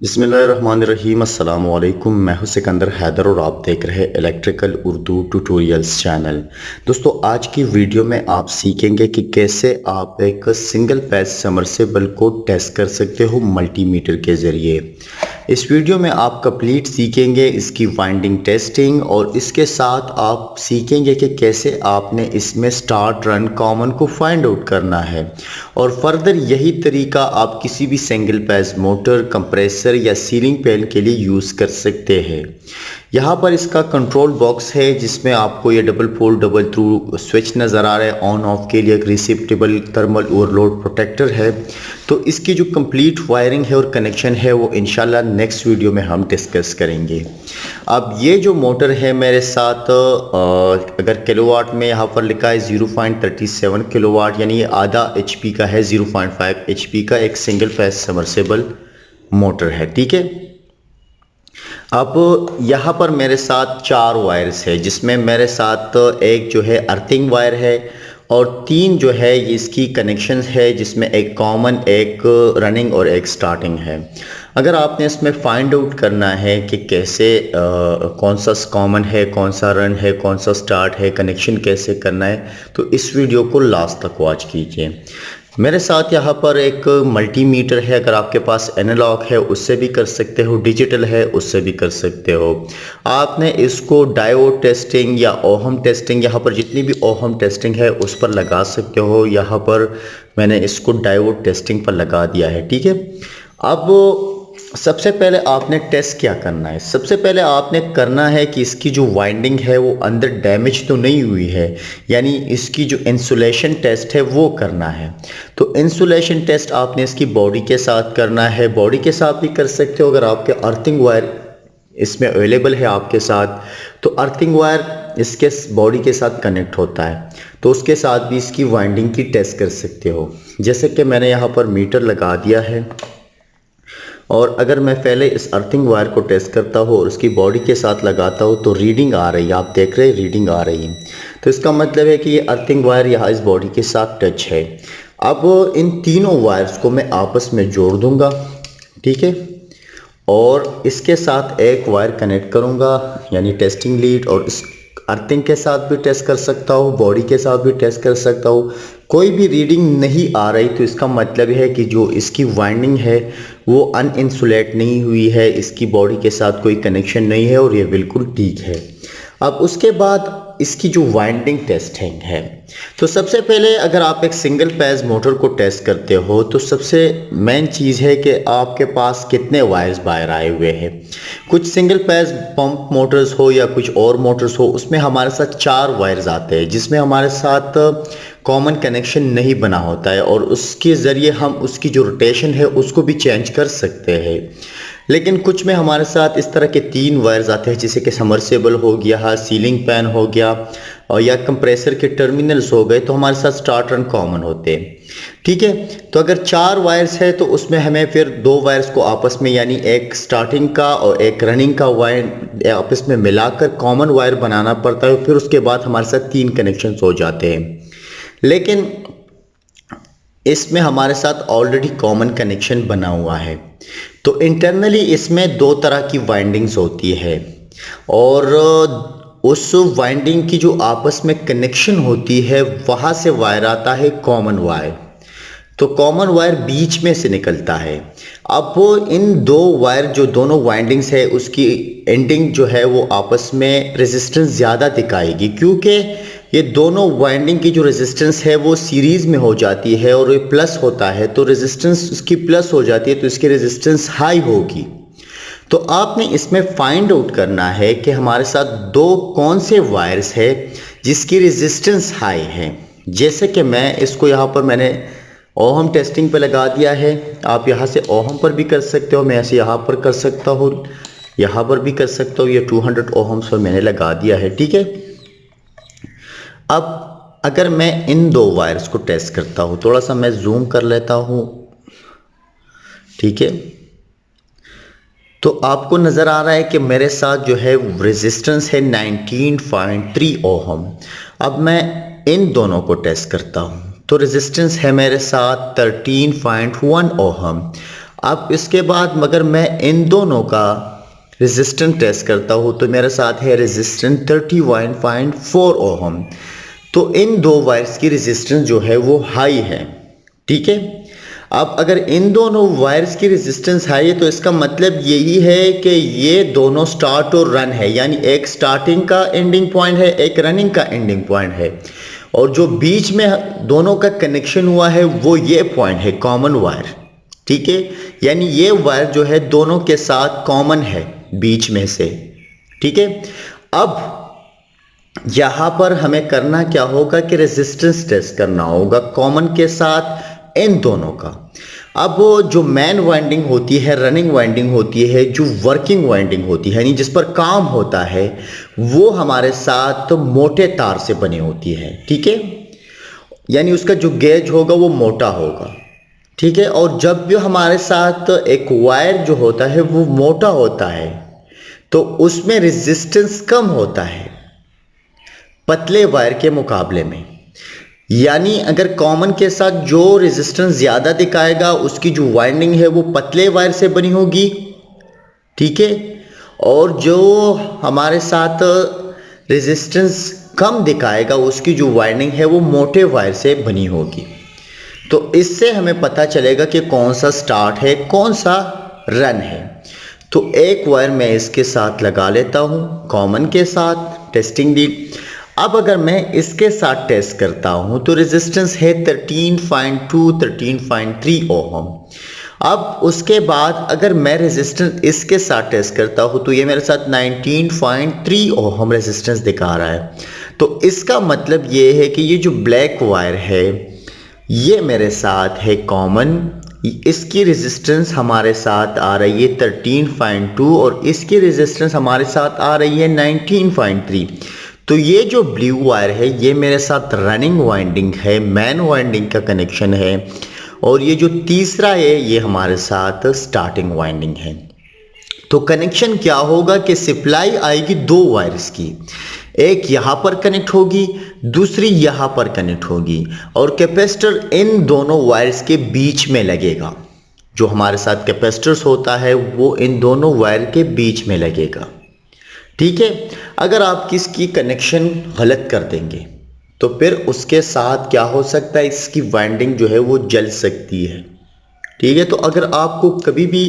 बिस्मिल्लाहिर्रहमानिर्रहीम अस्सलाम वालेकुम। मैं हूं सिकंदर हैदर और आप देख रहे हैं इलेक्ट्रिकल उर्दू ट्यूटोरियल्स चैनल। दोस्तों, आज की वीडियो में आप सीखेंगे कि कैसे आप एक सिंगल फेज सबमर्सिबल को टेस्ट कर सकते हो मल्टीमीटर के ज़रिए। इस वीडियो में आप कंप्लीट सीखेंगे इसकी वाइंडिंग टेस्टिंग और इसके साथ आप सीखेंगे कि कैसे आपने इसमें स्टार्ट रन कॉमन को फाइंड आउट करना है और फर्दर यही तरीका आप किसी भी सिंगल फेज मोटर, कंप्रेसर या सीलिंग फैन के लिए यूज़ कर सकते हैं। यहाँ पर इसका कंट्रोल बॉक्स है जिसमें आपको ये double pole double throw switch नज़र आ रहा है। ऑन ऑफ के लिए एक रिसिप्टेबल थर्मल ओवरलोड प्रोटेक्टर है। तो इसकी जो कंप्लीट वायरिंग है और कनेक्शन है वो इंशाल्लाह नेक्स्ट वीडियो में हम डिस्कस करेंगे। अब ये जो मोटर है मेरे साथ अगर किलोवाट में यहाँ पर लिखा है 0.37 किलोवाट, यानी ये आधा एचपी का है, 0.5 एचपी का एक सिंगल फेज सबमर्सिबल मोटर है। ठीक है, अब यहाँ पर मेरे साथ 4 वायर्स है जिसमें मेरे साथ एक जो है अर्थिंग वायर है और 3 जो है इसकी कनेक्शन है जिसमें एक कॉमन, एक रनिंग और एक स्टार्टिंग है। अगर आपने इसमें फाइंड आउट करना है कि कैसे कौन सा कॉमन है, कौन सा रन है, कौन सा स्टार्ट है, कनेक्शन कैसे करना है, तो इस वीडियो को लास्ट तक वॉच कीजिए। मेरे साथ यहाँ पर एक मल्टीमीटर है। अगर आपके पास एनालॉग है उससे भी कर सकते हो, डिजिटल है उससे भी कर सकते हो। आपने इसको डायोड टेस्टिंग या ओहम टेस्टिंग, यहाँ पर जितनी भी ओहम टेस्टिंग है उस पर लगा सकते हो। यहाँ पर मैंने इसको डायोड टेस्टिंग पर लगा दिया है। ठीक है, अब सबसे पहले आपने टेस्ट क्या करना है? सबसे पहले आपने करना है कि इसकी जो वाइंडिंग है वो अंदर डैमेज तो नहीं हुई है, यानी इसकी जो इंसुलेशन टेस्ट है वो करना है। तो इंसुलेशन टेस्ट आपने इसकी बॉडी के साथ करना है। बॉडी के साथ भी कर सकते हो अगर आपके अर्थिंग वायर इसमें अवेलेबल है आपके साथ, तो अर्थिंग वायर इसके बॉडी के साथ कनेक्ट होता है, तो उसके साथ भी इसकी वाइंडिंग की टेस्ट कर सकते हो। जैसे कि मैंने यहाँ पर मीटर लगा दिया है और अगर मैं पहले इस अर्थिंग वायर को टेस्ट करता हूँ और उसकी बॉडी के साथ लगाता हूँ तो रीडिंग आ रही है, आप देख रहे हैं रीडिंग आ रही है। तो इसका मतलब है कि ये अर्थिंग वायर यहाँ इस बॉडी के साथ टच है। अब इन तीनों वायर्स को मैं आपस में जोड़ दूंगा। ठीक है, और इसके साथ एक वायर कनेक्ट करूंगा यानी टेस्टिंग लीड, और इस अर्थिंग के साथ भी टेस्ट कर सकता हूँ, बॉडी के साथ भी टेस्ट कर सकता हूँ। कोई भी रीडिंग नहीं आ रही तो इसका मतलब है कि जो इसकी वाइंडिंग है वो अनइंसुलेट नहीं हुई है, इसकी बॉडी के साथ कोई कनेक्शन नहीं है और ये बिल्कुल ठीक है। अब उसके बाद इसकी जो वाइंडिंग टेस्टिंग है, तो सबसे पहले अगर आप एक सिंगल फेज मोटर को टेस्ट करते हो तो सबसे मेन चीज़ है कि आपके पास कितने वायर्स बाहर आए हुए हैं। कुछ सिंगल फेज पंप मोटर्स हो या कुछ और मोटर्स हो उसमें हमारे साथ 4 वायर्स आते हैं जिसमें हमारे साथ कॉमन कनेक्शन नहीं बना होता है और उसके ज़रिए हम उसकी जो रोटेशन है उसको भी चेंज कर सकते हैं। लेकिन कुछ में हमारे साथ इस तरह के 3 वायर्स आते हैं जैसे कि सबमर्सिबल हो गया, सीलिंग फैन हो गया और या कंप्रेसर के टर्मिनल्स हो गए, तो हमारे साथ स्टार्ट रन कॉमन होते हैं। ठीक है, तो अगर 4 वायर्स है तो उसमें हमें फिर 2 वायर्स को आपस में यानी एक स्टार्टिंग का और एक रनिंग का वायर आपस में मिलाकर कॉमन वायर बनाना पड़ता है। फिर उसके बाद हमारे साथ 3 कनेक्शन हो जाते हैं। लेकिन इसमें हमारे साथ ऑलरेडी कॉमन कनेक्शन बना हुआ है, तो इंटरनली इसमें 2 तरह की वाइंडिंग्स होती है और उस वाइंडिंग की जो आपस में कनेक्शन होती है वहाँ से वायर आता है कॉमन वायर। तो कॉमन वायर बीच में से निकलता है। अब वो इन 2 वायर जो दोनों वाइंडिंग्स है उसकी एंडिंग जो है वो आपस में रेजिस्टेंस ज़्यादा दिखाएगी, क्योंकि ये दोनों वाइंडिंग की जो रेजिस्टेंस है वो सीरीज़ में हो जाती है और ये प्लस होता है, तो रेजिस्टेंस उसकी प्लस हो जाती है तो इसकी रेजिस्टेंस हाई होगी। तो आपने इसमें फाइंड आउट करना है कि हमारे साथ 2 कौन से वायर्स है जिसकी रेजिस्टेंस हाई है। जैसे कि मैं इसको यहाँ पर मैंने ओहम टेस्टिंग पे लगा दिया है। आप यहाँ से ओहम पर भी कर सकते हो, मैं ऐसे यहाँ पर कर सकता हूँ, यहाँ पर भी कर सकता हूँ। ये 200 ओहम्स पर मैंने लगा दिया है। ठीक है, अब अगर मैं इन 2 वायर्स को टेस्ट करता हूँ, थोड़ा सा मैं जूम कर लेता हूँ। ठीक है, तो आपको नज़र आ रहा है कि मेरे साथ जो है रेजिस्टेंस है 19.3 ओहम। अब मैं इन दोनों को टेस्ट करता हूँ तो रेजिस्टेंस है मेरे साथ 13.1 ओहम। अब इसके बाद मगर मैं इन दोनों का रेजिस्टेंस टेस्ट करता हूँ तो मेरे साथ है रेजिस्टेंस 31.4 ओहम। तो इन दो वायर्स की रेजिस्टेंस जो है वो हाई है, ठीक है। अब अगर इन दोनों वायर्स की रेजिस्टेंस हाई है तो इसका मतलब यही है कि ये दोनों स्टार्ट और रन है, यानी एक स्टार्टिंग का एंडिंग पॉइंट है, एक रनिंग का एंडिंग पॉइंट है, और जो बीच में दोनों का कनेक्शन हुआ है वो ये पॉइंट है कॉमन वायर, ठीक है। यानी ये वायर जो है दोनों के साथ कॉमन है बीच में से, ठीक है। अब यहां पर हमें करना क्या होगा कि रेजिस्टेंस टेस्ट करना होगा कॉमन के साथ इन दोनों का। अब जो मेन वाइंडिंग होती है, रनिंग वाइंडिंग होती है, जो वर्किंग वाइंडिंग होती है यानी जिस पर काम होता है, वो हमारे साथ मोटे तार से बनी होती है, ठीक है। यानी उसका जो गेज होगा वो मोटा होगा, ठीक है। और जब भी हमारे साथ एक वायर जो होता है वो मोटा होता है तो उसमें रेजिस्टेंस कम होता है पतले वायर के मुकाबले में। यानी अगर कॉमन के साथ जो रेजिस्टेंस ज़्यादा दिखाएगा उसकी जो वाइंडिंग है वो पतले वायर से बनी होगी, ठीक है। और जो हमारे साथ रेजिस्टेंस कम दिखाएगा उसकी जो वाइंडिंग है वो मोटे वायर से बनी होगी। तो इससे हमें पता चलेगा कि कौन सा स्टार्ट है कौन सा रन है। तो एक वायर मैं इसके साथ लगा लेता हूँ कॉमन के साथ, टेस्टिंग दी। अब अगर मैं इसके साथ टेस्ट करता हूं तो रेजिस्टेंस है 13.2 13.3 ओहम। अब उसके बाद अगर मैं रेजिस्टेंस इसके साथ टेस्ट करता हूं तो ये मेरे साथ 19.3 ओहम रेजिस्टेंस दिखा रहा है। तो इसका मतलब ये है कि ये जो ब्लैक वायर है ये मेरे साथ है कॉमन, इसकी रेजिस्टेंस हमारे साथ आ रही है 13.2 और इसकी रेजिस्टेंस हमारे साथ आ रही है 19.3। तो ये जो ब्लू वायर है ये मेरे साथ रनिंग वाइंडिंग है, मैन वाइंडिंग का कनेक्शन है, और ये जो तीसरा है ये हमारे साथ स्टार्टिंग वाइंडिंग है। तो कनेक्शन क्या होगा कि सप्लाई आएगी दो वायर्स की, एक यहाँ पर कनेक्ट होगी दूसरी यहाँ पर कनेक्ट होगी, और कैपेसिटर इन दोनों वायर्स के बीच में लगेगा। जो हमारे साथ कैपेसिटर्स होता है वो इन दोनों वायर के बीच में लगेगा, ठीक है। अगर आप किसकी कनेक्शन गलत कर देंगे तो फिर उसके साथ क्या हो सकता है, इसकी वाइंडिंग जो है वो जल सकती है, ठीक है। तो अगर आपको कभी भी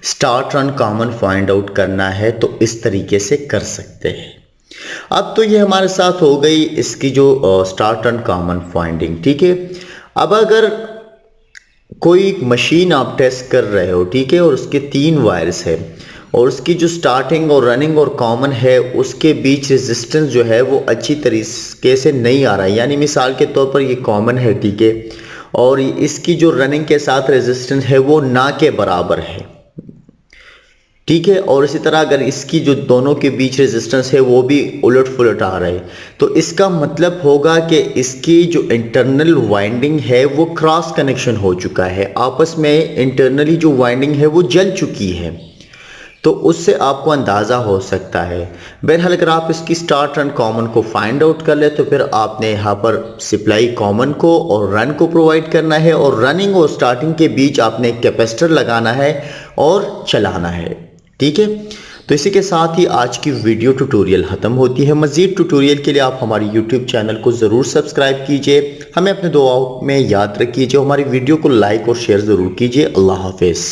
start run common find out करना है तो इस तरीके से कर सकते हैं। अब तो ये हमारे साथ हो गई इसकी जो स्टार्ट रन कॉमन फाइंडिंग, ठीक है। अब अगर कोई मशीन आप टेस्ट कर रहे हो, ठीक है, और उसके 3 वायर्स है और उसकी जो स्टार्टिंग और रनिंग और कॉमन है उसके बीच रेजिस्टेंस जो है वो अच्छी तरीके से नहीं आ रहा है, यानी मिसाल के तौर पर ये कॉमन है, ठीक है, और इसकी जो रनिंग के साथ रेजिस्टेंस है वो ना के बराबर है, ठीक है। और इसी तरह अगर इसकी जो दोनों के बीच रेजिस्टेंस है वो भी उलट पुलट आ रहा है तो इसका मतलब होगा कि इसकी जो इंटरनल वाइंडिंग है वो क्रॉस कनेक्शन हो चुका है, आपस में इंटरनली जो वाइंडिंग है वो जल चुकी है। तो उससे आपको अंदाज़ा हो सकता है। बहरहाल अगर आप इसकी स्टार्ट रन कॉमन को फाइंड आउट कर ले तो फिर आपने यहाँ पर सप्लाई कॉमन को और रन को प्रोवाइड करना है, और रनिंग और स्टार्टिंग के बीच आपने एक कैपेसिटर लगाना है और चलाना है, ठीक है। तो इसी के साथ ही आज की वीडियो ट्यूटोरियल ख़त्म होती है। मज़ीद ट्यूटोरियल के लिए आप हमारी यूट्यूब चैनल को ज़रूर सब्सक्राइब कीजिए, हमें अपने दुआओं में याद रखिए, हमारी वीडियो को लाइक और शेयर ज़रूर कीजिए। अल्लाह हाफिज़।